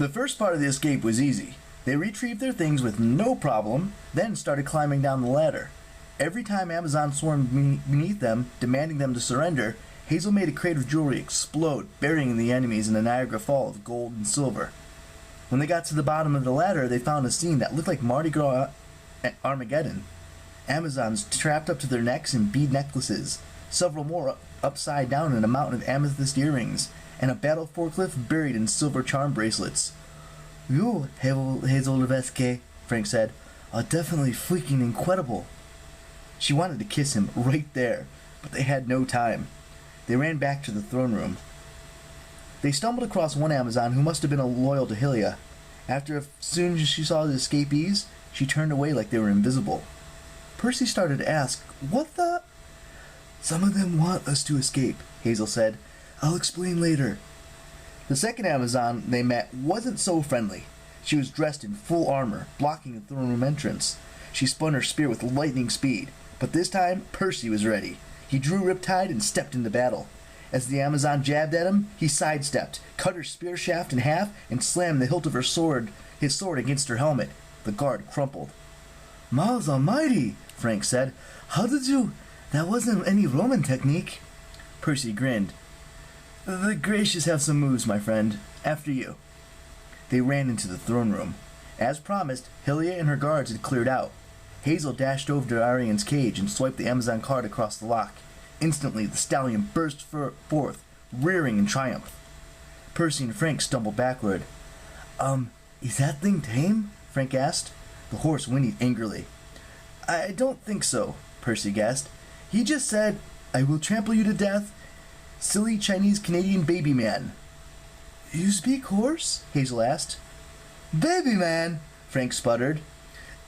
The first part of the escape was easy. They retrieved their things with no problem, then started climbing down the ladder. Every time Amazon swarmed beneath them, demanding them to surrender, Hazel made a crate of jewelry explode, burying the enemies in a Niagara Fall of gold and silver. When they got to the bottom of the ladder, they found a scene that looked like Mardi Gras Armageddon. Amazons trapped up to their necks in bead necklaces, several more upside down in a mountain of amethyst earrings, and a battle forklift buried in silver charm bracelets. "You, Hazel Levesque," Frank said, "are definitely freaking incredible." She wanted to kiss him right there, but they had no time. They ran back to the throne room. They stumbled across one Amazon who must have been loyal to Hylia. As soon as she saw the escapees, she turned away like they were invisible. Percy started to ask, "What the?" "Some of them want us to escape," Hazel said. "I'll explain later." The second Amazon they met wasn't so friendly. She was dressed in full armor, blocking the throne room entrance. She spun her spear with lightning speed, but this time Percy was ready. He drew Riptide and stepped into battle. As the Amazon jabbed at him, he sidestepped, cut her spear shaft in half, and slammed the hilt of his sword against her helmet. The guard crumpled. "Miles almighty," Frank said. "How did you... That wasn't any Roman technique." Percy grinned. "The Gracious have some moves, my friend. After you." They ran into the throne room. As promised, Hylia and her guards had cleared out. Hazel dashed over to Arian's cage and swiped the Amazon card across the lock. Instantly, the stallion burst forth, rearing in triumph. Percy and Frank stumbled backward. Is that thing tame?" Frank asked. The horse whinnied angrily. "I don't think so," Percy guessed. "He just said, 'I will trample you to death, silly Chinese-Canadian baby man.'" "You speak horse?" Hazel asked. "Baby man," Frank sputtered.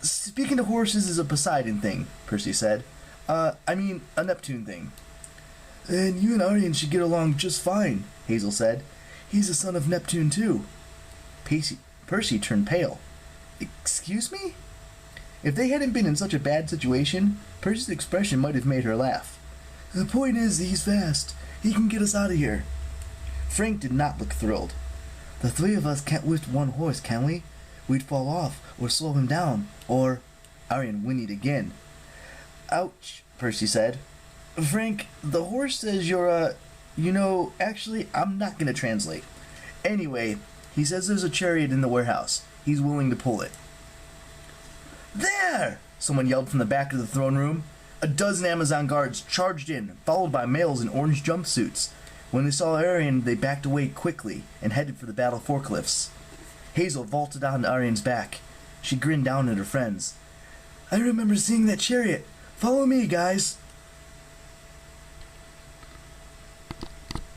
"Speaking to horses is a Poseidon thing," Percy said. I mean, a Neptune thing." "And you and Arian should get along just fine," Hazel said. "He's a son of Neptune, too." Percy turned pale. "Excuse me?" If they hadn't been in such a bad situation, Percy's expression might have made her laugh. "The point is, he's fast. He can get us out of here." Frank did not look thrilled. "The three of us can't lift one horse, can we? We'd fall off, or slow him down, or..." Arian whinnied again. "Ouch," Percy said. "Frank, the horse says you're actually, I'm not going to translate. Anyway, he says there's a chariot in the warehouse. He's willing to pull it." "There!" someone yelled from the back of the throne room. A dozen Amazon guards charged in, followed by males in orange jumpsuits. When they saw Arian, they backed away quickly and headed for the battle forklifts. Hazel vaulted onto Arian's back. She grinned down at her friends. "I remember seeing that chariot. Follow me, guys."